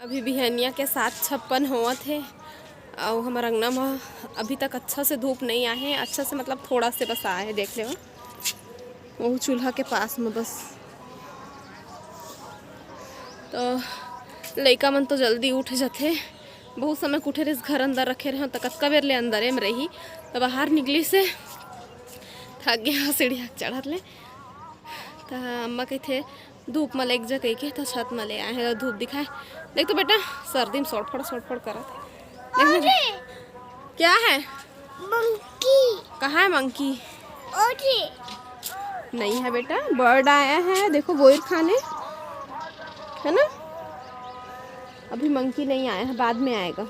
अभी बिहनिया के 7:56 हुआ थे और हमार अंगना में अभी तक अच्छा से धूप नहीं आए हैं। अच्छा से मतलब थोड़ा से बस आए हैं, देख ले वो चूल्हा के पास में बस। तो लइका मन तो जल्दी उठ जाते, बहुत समय उठे रहे घर अंदर रखे रहे तो कतका बेर ले अंदर में रही। तो बाहर निकली से थक गया सीढ़िया चढ़त ले। तो अम्मा कहते धूप में लेक जा कही के तो छत में ले आए हैं धूप दिखाए। देख तो बेटा सर्दी में सोटफड़ करा थे। क्या है मंकी? कहाँ है मंकी? नहीं है बेटा, बर्ड आया है देखो बोर खाने, है ना। अभी मंकी नहीं आया है, बाद में आएगा।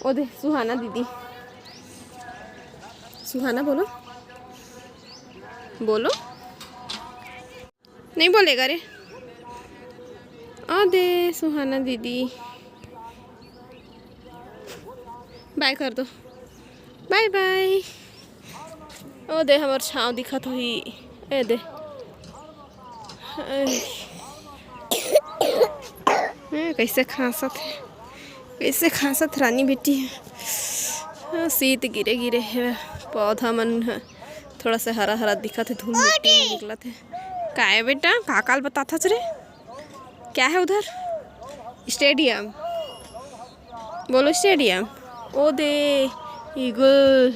ओ दे सुहाना दीदी, सुहाना बोलो बोलो, नहीं बोलेगा रे। आ दे सुहाना दीदी, बाय कर दो, बाय बाय। ओ दे हमार छाँव दिखत हुई, ए दे कैसे खांसत है, कैसे खांसत रानी बेटी है। शीत गिरे गिरे है, पौधा मन है थोड़ा सा हरा हरा दिखत है, धूल मिट्टी निकलत है। का है बेटा काकाल बता था रे, क्या है उधर? स्टेडियम बोलो, स्टेडियम। ओ दे ईगल,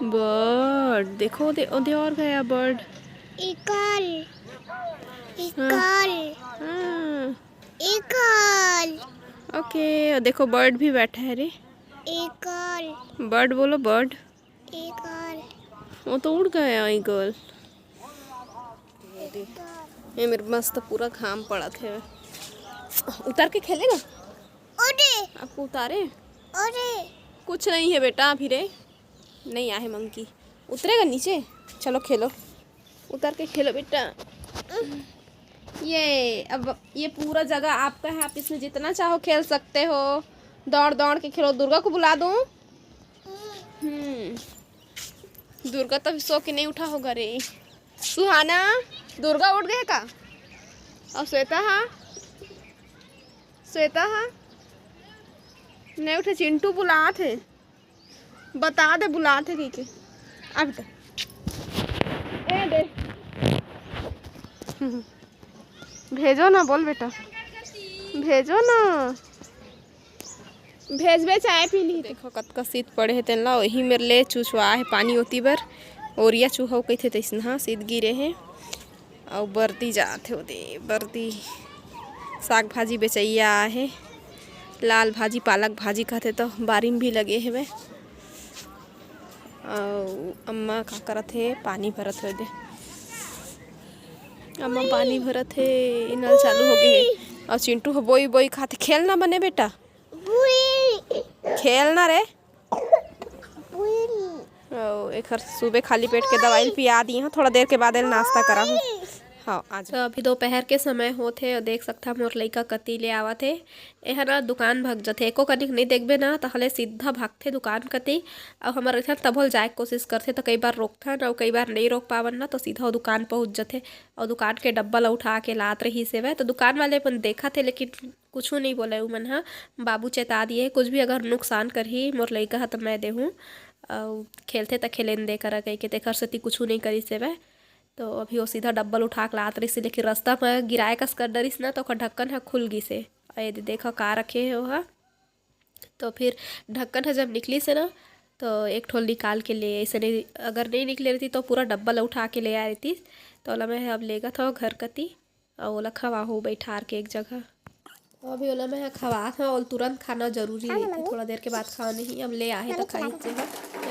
बर्ड देखो, दे ओ दे और गया बर्ड। ओके देखो बर्ड भी बैठा है रे। बर्ड बोलो, बर्ड। वो तो उड़ गया ईगल। ये मेरे मस्त पूरा घाम पड़ा थे। उतार के खेलेगा? आपको उतारे? कुछ नहीं है बेटा, अभी रे नहीं आए मंकी, उतरेगा नीचे। चलो खेलो, उतर के खेलो बेटा। ये अब ये पूरा जगह आपका है, आप इसमें जितना चाहो खेल सकते हो, दौड़ दौड़ के खेलो। दुर्गा को बुला दूं? दुर्गा तो सो के नहीं उठा होगा रे। सुहाना, दुर्गा उठ गए का? और श्वेता हाँ, श्वेता हाँ नहीं उठे। चिंटू बुला थे, बता दे बुला थे की के। अब तो ए दे भेजो ना, बोल बेटा भेजो ना, भेजबे चाय पी ली। देखो कतका शीत पड़े है तेन ला, वही मेरे ले चुचवा है पानी होती बर ओरिया चूहा कहते तैसन। हाँ शीत गिरे हैं और बर्ती जाते होते, बर्ती साग भाजी बेचैया है, लाल भाजी पालक भाजी खाते तो बारी में भी लगे है वे। अम्मा का करत है, पानी भरत हो दे। अम्मा पानी भरत है, नल चालू हो गए। और चिंटू हो बोई बोई खाते। खेलना बने बेटा, खेलना रे। एक सुबह खाली पेट के दवाई पिया दी, थोड़ा देर के बाद नाश्ता करा हूँ। हाँ आज तो अभी दोपहर के समय होते और देख सकता मोर लइका कति ले आवत है। यह ना दुकान भाग जाते, एको कनिक नहीं देखबे ना तो हले सीधा भागते दुकान कति। और हमारे इतना तब जाए कोशिश करते तो कई बार रोकथन और कई बार नहीं रोक पावन ना, तो सीधा वो दुकान पहुँच जाते और दुकान के डब्बा ला उठा के लात रही से वह। तो दुकान वाले अपन देखा थे लेकिन कुछ नहीं बोले उमन। हाँ बाबू चेता दिए कुछ भी अगर नुकसान करही मोर लइका है तो मैं देहूँ, खेलते तो खेलें दे करा कही के देखर से कुछ नहीं करी से वह। तो अभी वो सीधा डब्बल उठा के लात रही से, लेकिन रास्ता में गिराए कस कर डरिस ना तो ढक्कन है खुल गई से। ये देखो का रखे है वह। तो फिर ढक्कन है जब निकली से ना तो एक ठोल निकाल के ले, ऐसे नहीं अगर नहीं निकले रहती तो पूरा डब्बल उठा के ले आ रही थी। तो ओला मैं अब लेगा था घर कती और ओला खवा हो बैठार के एक जगह। तो अभी ओला मैं खवा था और तुरंत खाना जरूरी है, थोड़ा देर के बाद खाओ नहीं। अब ले आए तो खाई से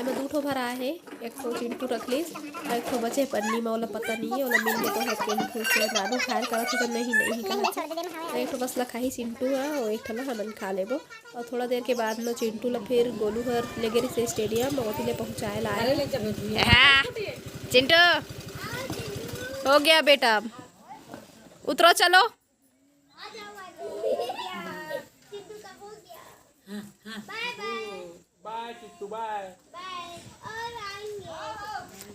मैं 2 ठो भरा है, एक ठो चिंटू रख ली और एक ठो बचे पन्नी में, ओला पता नहीं है, ओला मिल गए तो है कहीं खुश है। नानू खाए करा तो नहीं कहा एक ठो बस ला खाई चिंटू है और एक ठो ला हमन खा लेबो। और थोड़ा देर के बाद में चिंटू ला फिर गोलू हर ले गए से स्टेडियम ओती ले पहुँचाए लाए। चिंटू हो गया बेटा, उतरो चलो।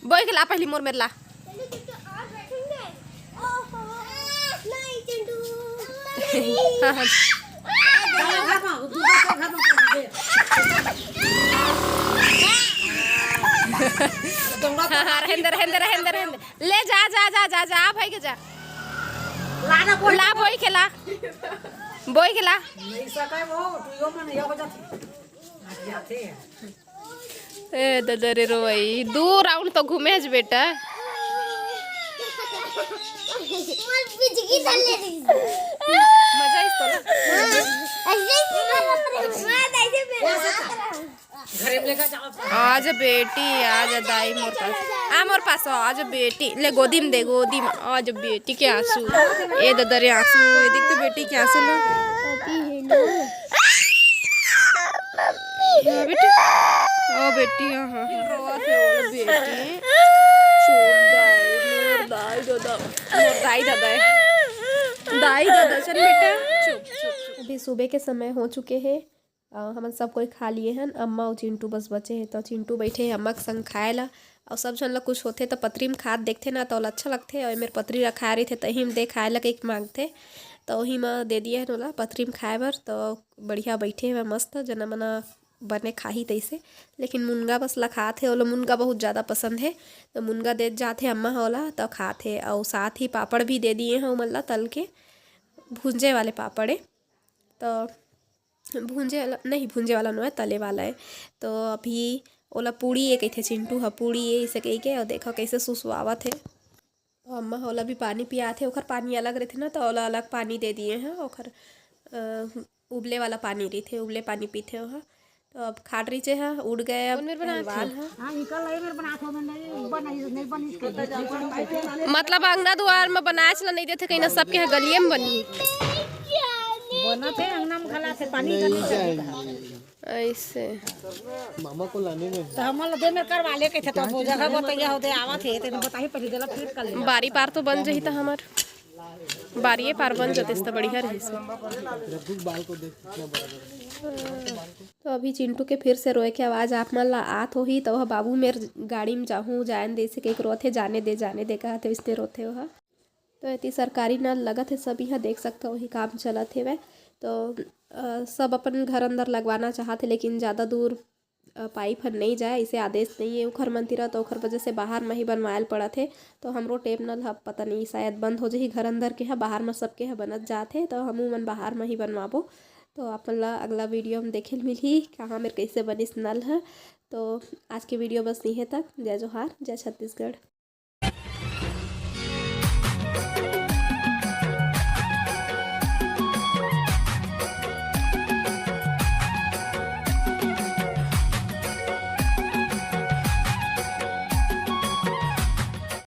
बोई के ला पहली मोर मेरे ला। हाँ हाँ हाँ रहेंदर ले जा जा जा जा जा भाई के जा ला बोई खेला ए दादा रे रोई दूर राउंड तो घूमे ज बेटा मजा इस तो आज बेटी आज दाई मोर पास आज बेटी ले गोदी में दे गोदी में आज बेटी के आंसू ए दादा रे आंसू ए देख तो बेटी के आंसू लो बेटी ओ बेटी हां रोत है वो बेटी दाई दादा चल बेटा चुप अभी सुबह के समय हो चुके हैं हम सब कोई खा लिए हैं अम्मा और चिंटू बस बचे हैं तो चिंटू बैठे अम्मा के संग खाए ला और सब जन लोग कुछ होते तो पतरी में खाद देखते ना तो अच्छा लगते और मेरे पतरी रखा रही थे तही में दे खाए ला एक मांगते तो वही में दे दिया है नोला पतरी में खाए बर तो बढ़िया बैठे हैं मस्त जना मना बने खाही तैसे लेकिन मुनगा बस ला खाते ओला मुनगा बहुत ज़्यादा पसंद है तो मुनगा दे जाते अम्मा होला तो खाते और साथ ही पापड़ भी दे दिए हैं उमल्ला तल के भूंजे वाले पापड़ है तो भूंजे वाला नहीं है तले वाला है तो अभी ओला पूड़ी ये कहते चिंटू है पूड़ी ये इसे कही के और देखो कैसे सुसुआवत है तो अम्मा होला भी पानी पिया थे ओखर पानी अलग रहते ना तो ओला अलग पानी दे दिए हैं ओखर उबले वाला पानी रही थे उबले पानी पीते हो तो अब खाट रही है उड़ गए अब मतलब अंगना द्वार में बनाए चला नहीं देते कहीं ना सबके गलिये में बनी ऐसे मामा को लाने में तो हम दे में करवा ले के थे तो वो जगह बताइए होते आवा थे तेने बताई पहले देला फिर कर ले बारी पार तो बन जही था हमार बारिये पार बन जाते तो बढ़िया रही से बाल को देख कितना बड़ा तो अभी चिंटू के फिर से रोए के आवाज़ आप मन ला आत हो ही तो वह बाबू मेरे गाड़ी में जाऊँ जान दे से कहीं रोते जाने दे कहते इसलिए रोते वह तो इतनी सरकारी नल लगत है सब यहाँ देख सकते वही काम चलत है वह तो सब अपन घर अंदर लगवाना चाहते लेकिन ज़्यादा दूर पाइप हर नहीं जाए इसे आदेश नहीं है उखर मंदिरा तो उखर वजह से बाहर में ही बनवायल पड़ा थे तो हमरो टेप नल हब पता नहीं शायद बंद हो जाही घर अंदर के है बाहर में सबके है बनत जाते तो हमू मन बाहर में ही बनवाबो तो अपन ला अगला वीडियो में देखे मिली कहाँ मेरे कैसे बनिस नल है तो आज के वीडियो बस नहीं है तक जय जोहार जय छत्तीसगढ़।